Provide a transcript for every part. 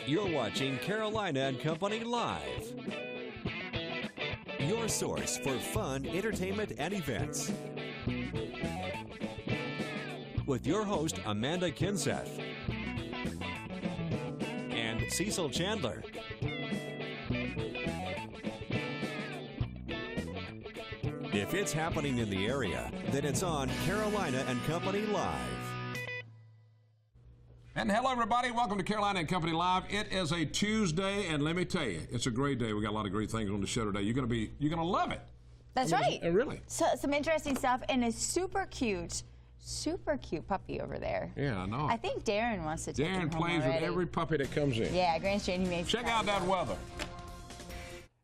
You're watching Carolina and Company Live. Your source for fun, entertainment, and events. With your host, Amanda Kinseth. And Cecil Chandler. If it's happening in the area, then it's on Carolina and Company Live. And hello, everybody. Welcome to Carolina and Company Live. It is a Tuesday, and let me tell you, it's a great day. We got a lot of great things on the show today. You're gonna love it. That's right. Really. So, some interesting stuff, and a super cute puppy over there. Yeah, I know. I think Darren wants to take him home Darren plays already. with every puppy that comes in. Yeah, Grand Strain Humane Check out that weather.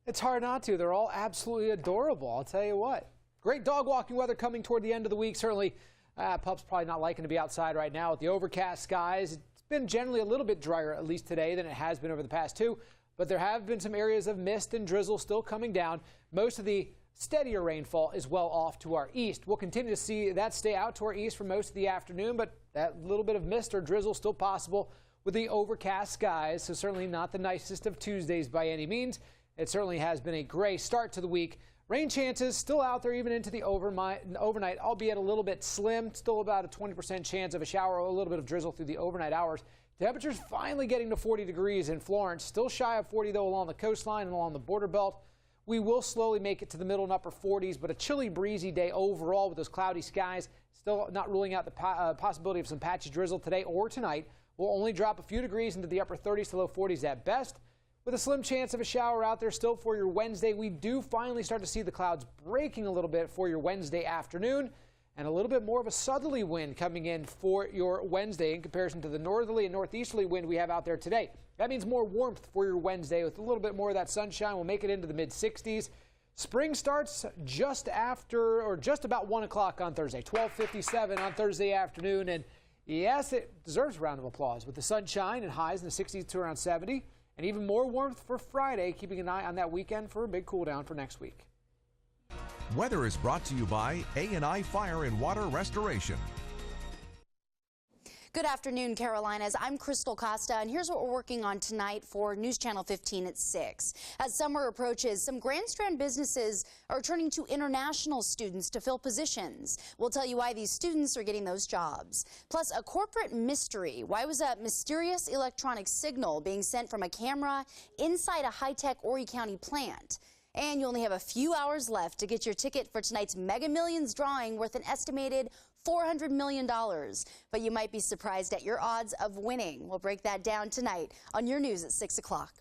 It's hard not to. They're all absolutely adorable, I'll tell you what. Great dog walking weather coming toward the end of the week. Certainly, pups probably not liking to be outside right now with the overcast skies. It's been generally a little bit drier, at least today, than it has been over the past two. But there have been some areas of mist and drizzle still coming down. Most of the steadier rainfall is well off to our east. We'll continue to see that stay out to our east for most of the afternoon, but that little bit of mist or drizzle still possible with the overcast skies. So certainly not the nicest of Tuesdays by any means. It certainly has been a gray start to the week. Rain chances still out there even into the overnight, albeit a little bit slim. Still about a 20% chance of a shower or a little bit of drizzle through the overnight hours. Temperatures finally getting to 40 degrees in Florence. Still shy of 40, though, along the coastline and along the border belt. We will slowly make it to the middle and upper 40s, but a chilly, breezy day overall with those cloudy skies. Still not ruling out the possibility of some patchy drizzle today or tonight. We'll only drop a few degrees into the upper 30s to low 40s at best, with a slim chance of a shower out there still for your Wednesday. We do finally start to see the clouds breaking a little bit for your Wednesday afternoon, and a little bit more of a southerly wind coming in for your Wednesday in comparison to the northerly and northeasterly wind we have out there today. That means more warmth for your Wednesday with a little bit more of that sunshine. We'll make it into the mid-60s. Spring starts just after or just about 1 o'clock on Thursday, 12:57 on Thursday afternoon. And yes, it deserves a round of applause with the sunshine and highs in the 60s to around 70. And even more warmth for Friday, keeping an eye on that weekend for a big cool down for next week. Weather is brought to you by A&I Fire and Water Restoration. Good afternoon, Carolinas. I'm Crystal Costa, and here's what we're working on tonight for News Channel 15 at 6. As summer approaches, some Grand Strand businesses are turning to international students to fill positions. We'll tell you why these students are getting those jobs. Plus, a corporate mystery. Why was a mysterious electronic signal being sent from a camera inside a high-tech Horry County plant? And you only have a few hours left to get your ticket for tonight's Mega Millions drawing worth an estimated $400 million. But you might be surprised at your odds of winning. We'll break that down tonight on your news at 6 o'clock.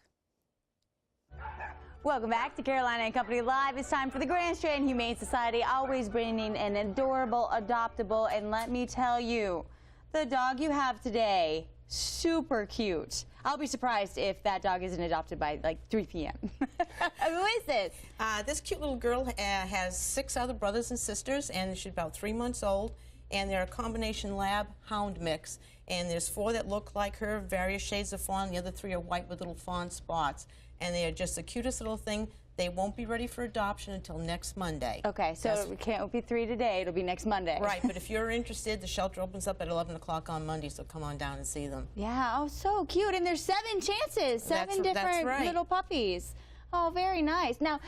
Welcome back to Carolina and Company Live. It's time for the Grand Strand Humane Society, always bringing an adorable, adoptable, and let me tell you, the dog you have today, super cute. I'll be surprised if that dog isn't adopted by like 3 p.m. Who is this? This cute little girl has 6 other brothers and sisters, and she's about 3 months old, and they're a combination lab hound mix. And there's 4 that look like her, various shades of fawn. The other 3 are white with little fawn spots, and they are just the cutest little thing. They won't be ready for adoption until next Monday. Okay, so it can't be 3 today. It'll be next Monday. Right, but if you're interested, the shelter opens up at 11 o'clock on Monday, so come on down and see them. Yeah, oh, so cute. And there's 7 chances, 7 different little puppies. Oh, very nice. Now,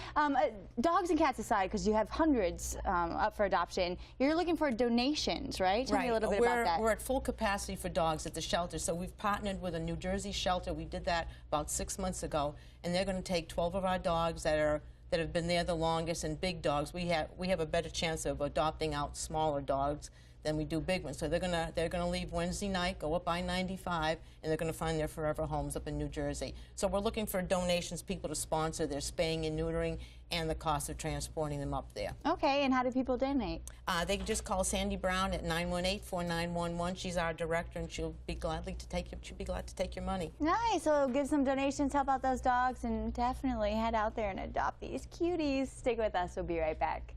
dogs and cats aside, because you have hundreds up for adoption, you're looking for donations, right? Tell me a little bit about that. We're at full capacity for dogs at the shelter, so we've partnered with a New Jersey shelter. We did that about 6 months ago, and they're going to take 12 of our dogs that have been there the longest, and big dogs. We have a better chance of adopting out smaller dogs than we do big ones. So they're gonna leave Wednesday night, go up I-95, and they're gonna find their forever homes up in New Jersey. So we're looking for donations, people to sponsor their spaying and neutering and the cost of transporting them up there. Okay, and how do people donate? They can just call Sandy Brown at 918-4911. She's our director, and she'll be glad to take your money. Nice. So give some donations, help out those dogs, and definitely head out there and adopt these cuties. Stick with us. We'll be right back.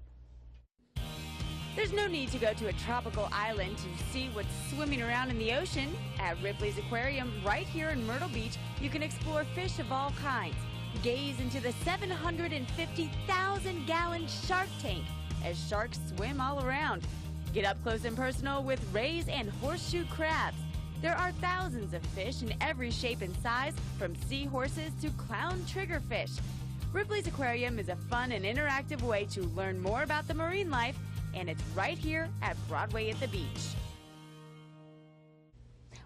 There's no need to go to a tropical island to see what's swimming around in the ocean. At Ripley's Aquarium, right here in Myrtle Beach, you can explore fish of all kinds. Gaze into the 750,000-gallon shark tank as sharks swim all around. Get up close and personal with rays and horseshoe crabs. There are thousands of fish in every shape and size, from seahorses to clown triggerfish. Ripley's Aquarium is a fun and interactive way to learn more about the marine life, and it's right here at Broadway at the beach.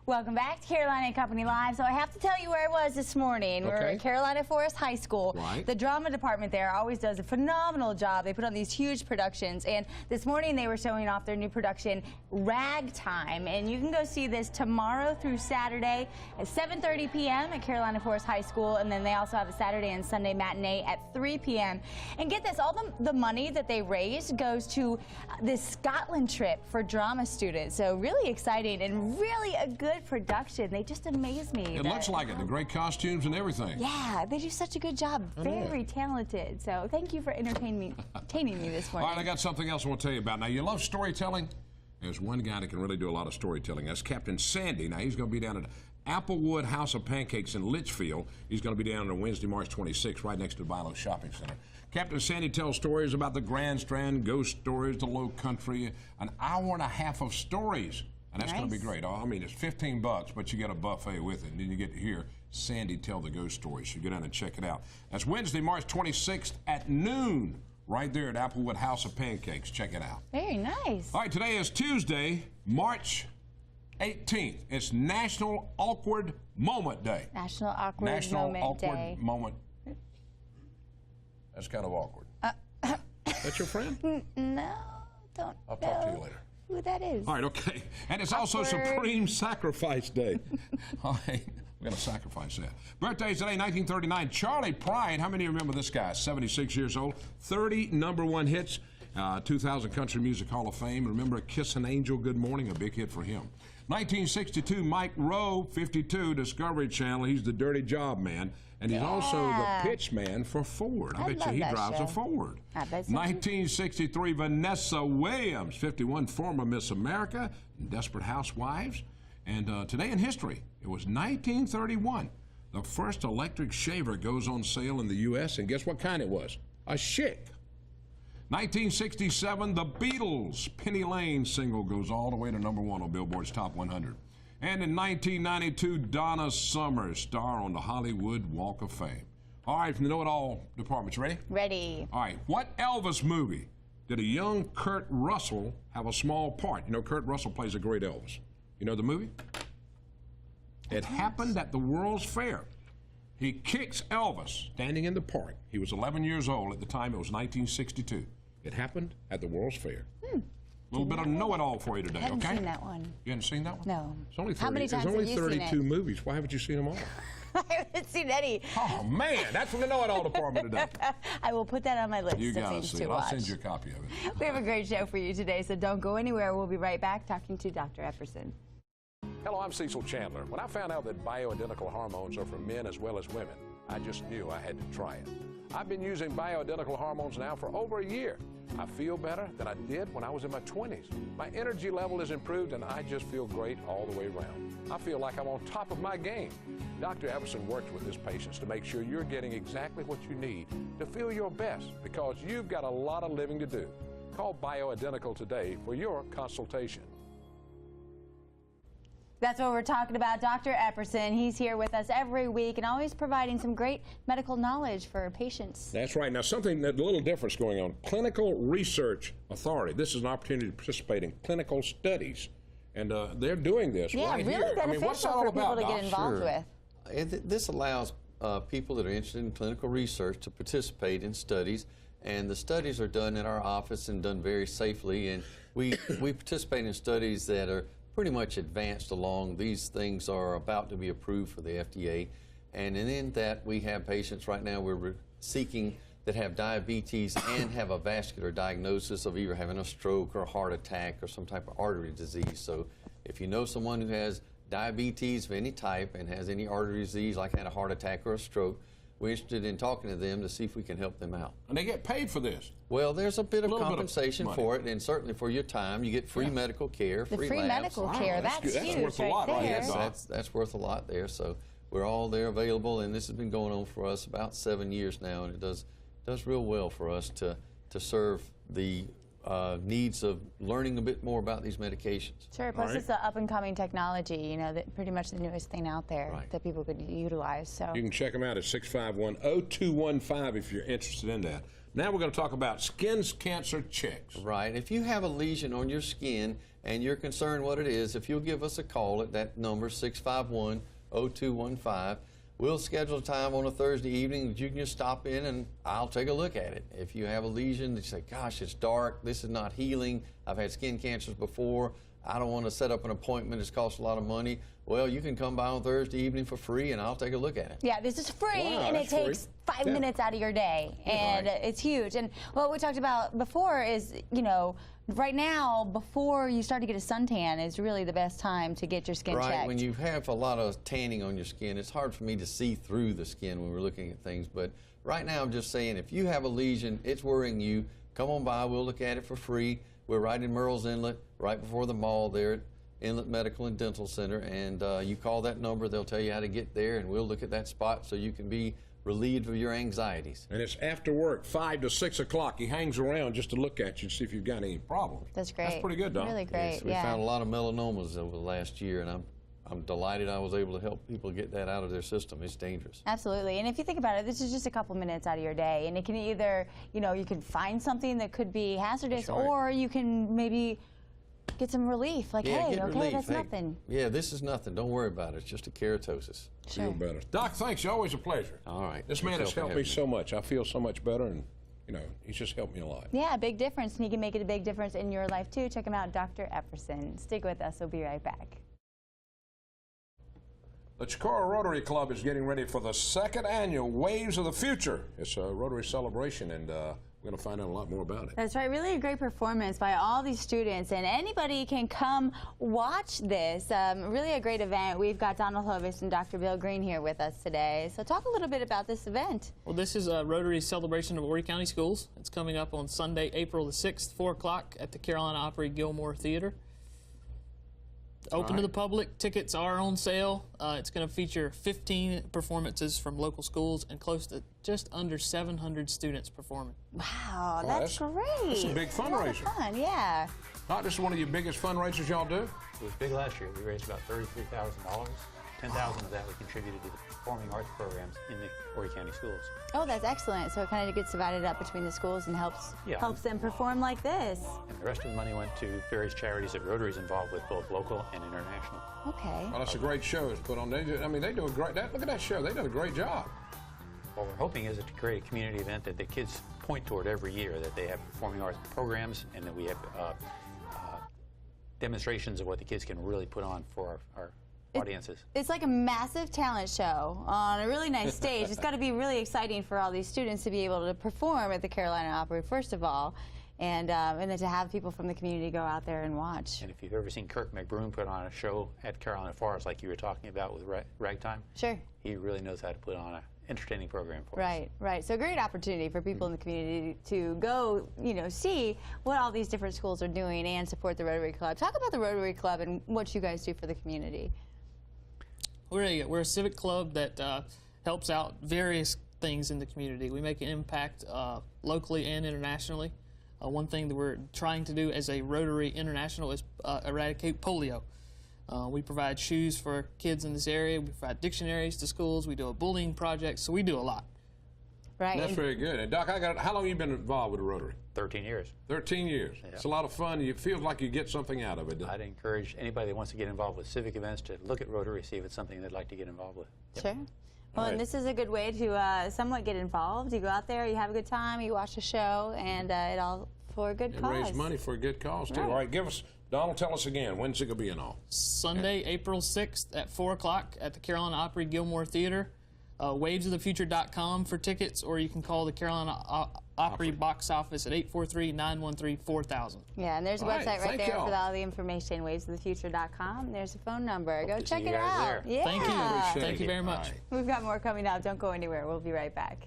Welcome back to Carolina and Company Live. So I have to tell you where I was this morning. We're at Carolina Forest High School. Right. The drama department there always does a phenomenal job. They put on these huge productions, and this morning they were showing off their new production, Ragtime, and you can go see this tomorrow through Saturday at 7:30 p.m. at Carolina Forest High School, and then they also have a Saturday and Sunday matinee at 3 p.m. And get this, all the money that they raised goes to this Scotland trip for drama students. So really exciting and really a good production. They just amaze me. It looks like it. The great costumes and everything. Yeah, they do such a good job. Very talented. So thank you for entertaining me this morning. All right, I got something else I want to tell you about. Now, you love storytelling? There's one guy that can really do a lot of storytelling. That's Captain Sandy. Now, he's going to be down at Applewood House of Pancakes in Litchfield. He's going to be down on Wednesday, March 26th, right next to the Bilo Shopping Center. Captain Sandy tells stories about the Grand Strand, ghost stories, the Low Country, an hour and a half of stories. And that's going to be great. I mean, it's $15, but you get a buffet with it. And then you get to hear Sandy tell the ghost stories. So go down and check it out. That's Wednesday, March 26th at noon, right there at Applewood House of Pancakes. Check it out. Very nice. All right, today is Tuesday, March 18th. It's National Awkward Moment Day. National Awkward Moment Day. That's kind of awkward. That's your friend? No, don't. I'll talk to you later. Who that is. All right, okay. And it's also Supreme Sacrifice Day. All right, we're going to sacrifice that. Birthdays today, 1939. Charlie Pride. How many remember this guy? 76 years old. 30 #1 hits. 2000 Country Music Hall of Fame. Remember Kiss an Angel, Good Morning? A big hit for him. 1962, Mike Rowe, 52, Discovery Channel. He's the dirty job man. And he's also the pitch man for Ford. I bet you he drives a Ford. I bet so. 1963, Vanessa Williams, 51, former Miss America, Desperate Housewives. And today in history, it was 1931. The first electric shaver goes on sale in the U.S., and guess what kind it was? A Schick. 1967, the Beatles' Penny Lane single goes all the way to #1 on Billboard's Top 100. And in 1992, Donna Summer, star on the Hollywood Walk of Fame. All right, from the know-it-all departments, ready? Ready. All right, what Elvis movie did a young Kurt Russell have a small part? You know, Kurt Russell plays a great Elvis. You know the movie? It happened at the World's Fair. He kicks Elvis standing in the park. He was 11 years old at the time. It was 1962. It happened at the World's Fair. A little bit of know-it-all for you today, I haven't okay? seen that one. You haven't seen that one? No. It's only 30, How many times there's only have you seen 32 it? movies. Why haven't you seen them all? I haven't seen any. Oh, man, that's from the know-it-all department today. I will put that on my list You of got to things see to it. watch. I'll send you a copy of it. We have a great show for you today, so don't go anywhere. We'll be right back talking to Dr. Epperson. Hello, I'm Cecil Chandler. When I found out that bioidentical hormones are for men as well as women, I just knew I had to try it. I've been using bioidentical hormones now for over a year. I feel better than I did when I was in my 20s. My energy level is improved, and I just feel great all the way around. I feel like I'm on top of my game. Dr. Epperson works with his patients to make sure you're getting exactly what you need to feel your best, because you've got a lot of living to do. Call Bioidentical today for your consultation. That's what we're talking about. Dr. Epperson, he's here with us every week and always providing some great medical knowledge for patients. That's right. Now, something that a little different going on. Clinical Research Authority. This is an opportunity to participate in clinical studies. And they're doing this yeah, right really here. beneficial what's that all for about, people to Doc? get involved with. This allows people that are interested in clinical research to participate in studies, and the studies are done in our office and done very safely, and we participate in studies that are pretty much advanced along. These things are about to be approved for the FDA, and in that we have patients right now we're seeking that have diabetes and have a vascular diagnosis of either having a stroke or a heart attack or some type of artery disease. So if you know someone who has diabetes of any type and has any artery disease, like had a heart attack or a stroke, we're interested in talking to them to see if we can help them out. And they get paid for this? Well, there's a bit of little compensation bit of for it, and certainly for your time. You get free medical care, The free labs. medical care, that's huge worth a lot right right there. here, Doc. That's worth a lot there. So we're all there available, and this has been going on for us about 7 years now, and it does real well for us to serve the needs of learning a bit more about these medications. Sure, plus it's the up-and-coming technology, you know, that pretty much the newest thing out there that people could utilize. So you can check them out at 651-0215 if you're interested in that. Now we're going to talk about skin cancer checks. Right. If you have a lesion on your skin and you're concerned what it is, if you'll give us a call at that number, 651-0215, we'll schedule a time on a Thursday evening that you can just stop in and I'll take a look at it. If you have a lesion that you say, gosh, it's dark, this is not healing, I've had skin cancers before, I don't want to set up an appointment, it's cost a lot of money, well, you can come by on Thursday evening for free and I'll take a look at it. Yeah, this is free and it takes 5 minutes out of your day, and it's huge. And what we talked about before is, you know, right now, before you start to get a suntan is really the best time to get your skin checked. Right, when you have a lot of tanning on your skin, it's hard for me to see through the skin when we're looking at things, but right now I'm just saying if you have a lesion, it's worrying you, come on by, we'll look at it for free. We're right in Murrells Inlet, right before the mall there at Inlet Medical and Dental Center, and you call that number, they'll tell you how to get there, and we'll look at that spot so you can be relieved of your anxieties. And it's after work, 5 to 6 o'clock. He hangs around just to look at you and see if you've got any problems. That's great. That's pretty good, Doc. Really great, Yes, we found a lot of melanomas over the last year, and I'm delighted I was able to help people get that out of their system. It's dangerous. Absolutely. And if you think about it, this is just a couple minutes out of your day, and it can either, you know, you can find something that could be hazardous, or you can maybe get some relief. Like, hey, okay, that's nothing. Yeah, this is nothing. Don't worry about it. It's just a keratosis. Feel better. Doc, thanks. Always a pleasure. All right. This man has helped me so much. I feel so much better, and, you know, he's just helped me a lot. Yeah, a big difference, and he can make it a big difference in your life, too. Check him out, Dr. Epperson. Stick with us. We'll be right back. The Chicora Rotary Club is getting ready for the 2nd annual Waves of the Future. It's a Rotary celebration, and we're going to find out a lot more about it. That's right. Really a great performance by all these students, and anybody can come watch this. Really a great event. We've got Donald Hovis and Dr. Bill Green here with us today. So talk a little bit about this event. Well, this is a Rotary celebration of Horry County Schools. It's coming up on Sunday, April the 6th, 4 o'clock at the Carolina Opry Gilmore Theater. Open to the public. Tickets are on sale. It's going to feature 15 performances from local schools and close to just under 700 students performing. Wow, that's great. That's a big fundraiser. Fun, yeah. Not just one of your biggest fundraisers y'all do? It was big last year. We raised about $33,000. $10,000 of that we contributed to the performing arts programs in the Horry County schools. Oh, that's excellent. So it kind of gets divided up between the schools and helps them perform like this. And the rest of the money went to various charities that Rotary is involved with, both local and international. Okay. Well, that's a great show it's put on. They do a great. Look at that show. They did a great job. What we're hoping is to create a community event that the kids point toward every year, that they have performing arts programs and that we have demonstrations of what the kids can really put on for our audiences. It's like a massive talent show on a really nice stage. It's got to be really exciting for all these students to be able to perform at the Carolina Opry, first of all, and then to have people from the community go out there and watch. And if you've ever seen Kirk McBroom put on a show at Carolina Forest, like you were talking about with Ragtime, sure, he really knows how to put on an entertaining program for us. Right. So great opportunity for people in the community to go, see what all these different schools are doing and support the Rotary Club. Talk about the Rotary Club and what you guys do for the community. We're a civic club that helps out various things in the community. We make an impact locally and internationally. One thing that we're trying to do as a Rotary International is eradicate polio. We provide shoes for kids in this area. We provide dictionaries to schools. We do a bullying project. So we do a lot. Right. That's very good. And Doc, how long have you been involved with the Rotary? 13 years. 13 years. Yeah. It's a lot of fun. It feels like you get something out of it. I'd encourage anybody that wants to get involved with civic events to look at Rotary, see if it's something they'd like to get involved with. Sure. Well, and this is a good way to somewhat get involved. You go out there, you have a good time, you watch a show, and it all for a good cause. Raise money for a good cause, too. Right. All right, Donald, tell us again, when's it going to be and all? Sunday, April 6th at 4 o'clock at the Carolina Opry Gilmore Theater. Wavesofthefuture.com for tickets, or you can call the Carolina Opry box office at 843-913-4000. Yeah, and there's a website right there for all the information, wavesofthefuture.com. There's a phone number. Go check it out. Yeah. Thank you. Thank you very much. We've got more coming up. Don't go anywhere. We'll be right back.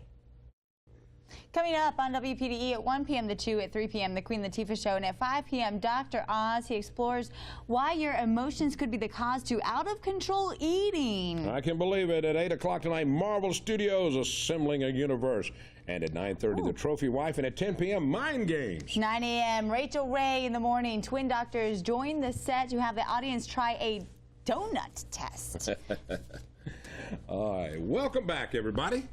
Coming up on WPDE at 1 p.m. The 2 at 3 p.m. The Queen Latifah Show, and at 5 p.m. Dr. Oz. He explores why your emotions could be the cause to out-of-control eating. I can believe it. At 8 o'clock tonight, Marvel Studios assembling a universe. And at 9:30, The Trophy Wife. And at 10 p.m., Mind Games. 9 a.m., Rachel Ray in the morning. Twin doctors join the set to have the audience try a donut test. All right. Welcome back, everybody.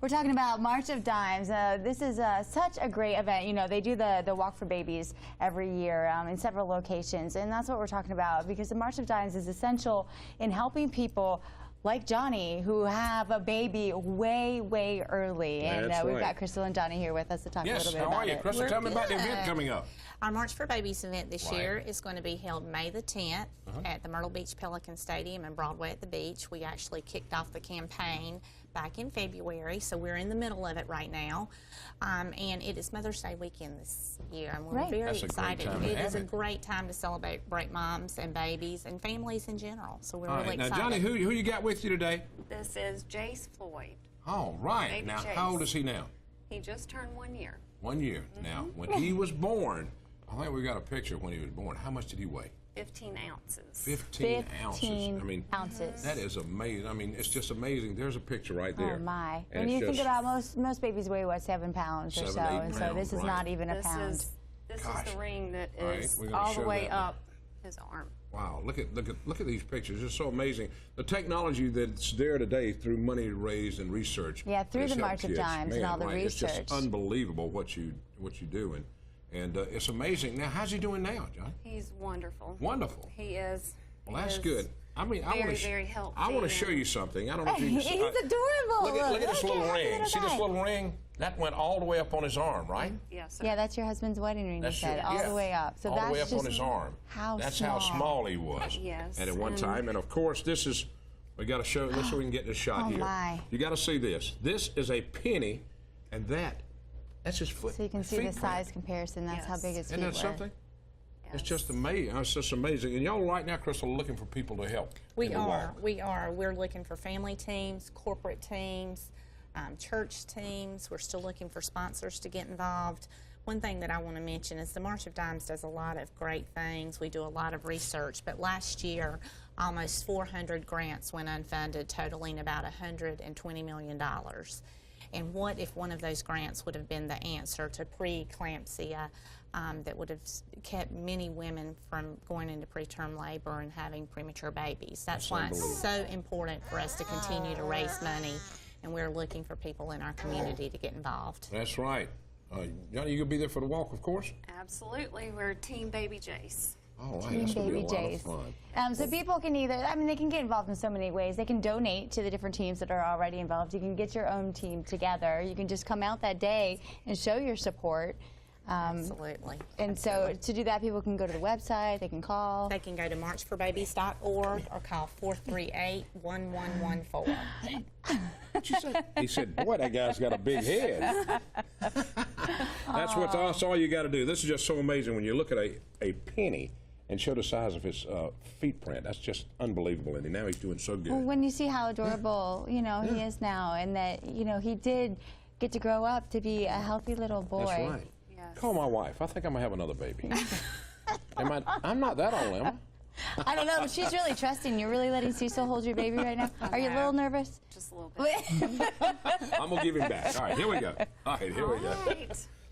We're talking about March of Dimes. This is such a great event. You know, they do the Walk for Babies every year in several locations, and that's what we're talking about, because the March of Dimes is essential in helping people like Johnny who have a baby way, way early. And we've got Crystal and Johnny here with us to talk a little bit about it. Yes, how are you, Crystal? Tell me about the event coming up. Our March for Babies event this year is going to be held May the 10th at the Myrtle Beach Pelican Stadium and Broadway at the Beach. We actually kicked off the campaign back in February, so we're in the middle of it right now. And it is Mother's Day weekend this year, and we're very excited. It is a great time to celebrate moms and babies and families in general, so we're really excited. Now, Johnny, who you got with you today? This is Jace Floyd. All right. Baby now, Jace. how old is he now? He just turned 1 year. 1 year. Now, when he was born, I think we got a picture when he was born. How much did he weigh? 15 ounces. 15 ounces. I mean, ounces. That is amazing. I mean, it's just amazing. There's a picture right there. Oh my! And when you think about most babies weigh what, 7 pounds or so, and so this is not even a pound. This is the ring that is Right, all the way up his arm. Wow! Look at these pictures. It's so amazing. The technology that's there today through money raised and research. Yeah, through the March of Dimes and all the research. It's just unbelievable what you do, and it's amazing. Now, how's he doing now, John? He's wonderful. Wonderful. He is. Well, that's good. I mean, very healthy. I want to show you something. I don't know if you can see. He's adorable. Look at this little ring. See this little ring? That went all the way up on his arm, right? Yes, sir. Yeah, that's your husband's wedding ring. That's you said all the way up. So all that's the way up just on his arm. That's how small he was. Yes. And at one time, and of course, this is. We got to show. Let's see if we can get this shot here. My. You got to see this. This is a penny, and that's his foot. So you can see the size comparison. That's how big his feet Isn't that were. something? It's just amazing. It's just amazing. And y'all right now, Crystal, are looking for people to help. We are. We're looking for family teams, corporate teams, church teams. We're still looking for sponsors to get involved. One thing that I want to mention is the March of Dimes does a lot of great things. We do a lot of research, but last year almost 400 grants went unfunded, totaling about $120 million. And what if one of those grants would have been the answer to preeclampsia that would have kept many women from going into preterm labor and having premature babies? That's why it's so important for us to continue to raise money, and we're looking for people in our community to get involved. That's right. Johnny, you gonna be there for the walk, of course? Absolutely. We're Team Baby Jace. All right, Team that's gonna be a Baby lot Jace. of fun. So people can they can get involved in so many ways. They can donate to the different teams that are already involved. You can get your own team together. You can just come out that day and show your support. Absolutely. And so to do that, people can go to the website, they can call. They can go to marchforbabies.org or call 438-1114. What'd you say? He said, boy, that guy's got a big head. That's all you got to do. This is just so amazing when you look at a penny and show the size of his feet print. That's just unbelievable. And now he's doing so good. Well, when you see how adorable, he is now, and that, he did get to grow up to be a healthy little boy. That's right. Call my wife. I think I'm going to have another baby. I'm not that old, am I? I don't know, but she's really trusting. You're really letting Cecil hold your baby right now? Are you a little nervous? Just a little bit. I'm going to give him back. All right, here we go. All right, here we go.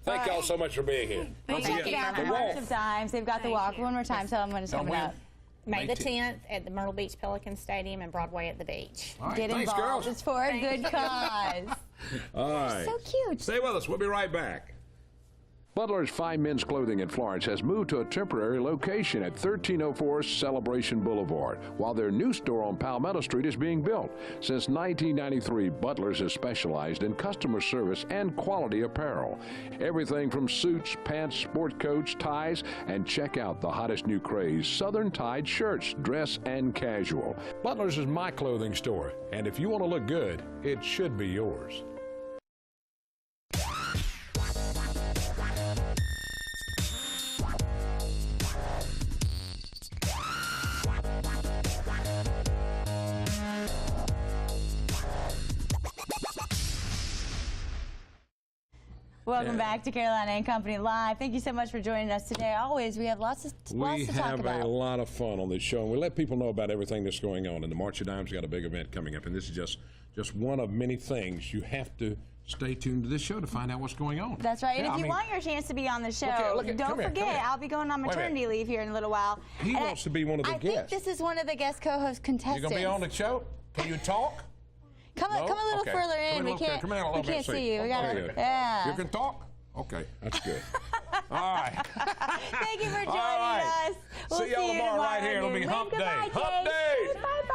Thank y'all so much for being here. Check it out, the March of Dimes. They've got the walk. One more time, tell them when it's coming up. May the 10th at the Myrtle Beach Pelican Stadium and Broadway at the Beach. All right, Get involved. girls. It's for a good cause. All right. So cute. Stay with us. We'll be right back. Butler's Fine Men's Clothing in Florence has moved to a temporary location at 1304 Celebration Boulevard, while their new store on Palmetto Street is being built. Since 1993, Butler's has specialized in customer service and quality apparel. Everything from suits, pants, sport coats, ties, and check out the hottest new craze, Southern Tide shirts, dress and casual. Butler's is my clothing store, and if you want to look good, it should be yours. Welcome back to Carolina and Company Live. Thank you so much for joining us today. Always, we have lots to talk about. We have a lot of fun on this show, and we let people know about everything that's going on. And the March of Dimes got a big event coming up, and this is just one of many things. You have to stay tuned to this show to find out what's going on. That's right. And if you want your chance to be on the show, don't forget, I'll be going on maternity leave here in a little while. He wants to be one of the guests. I think this is one of the guest co-host contestants. You're going to be on the show? Can you talk? Come a little further in. We can't see you. We gotta, yeah. You can talk? Okay, that's good. All right. Thank you for joining us. We'll see y'all tomorrow right here. It'll be Hump Day. Hump Day. Bye-bye.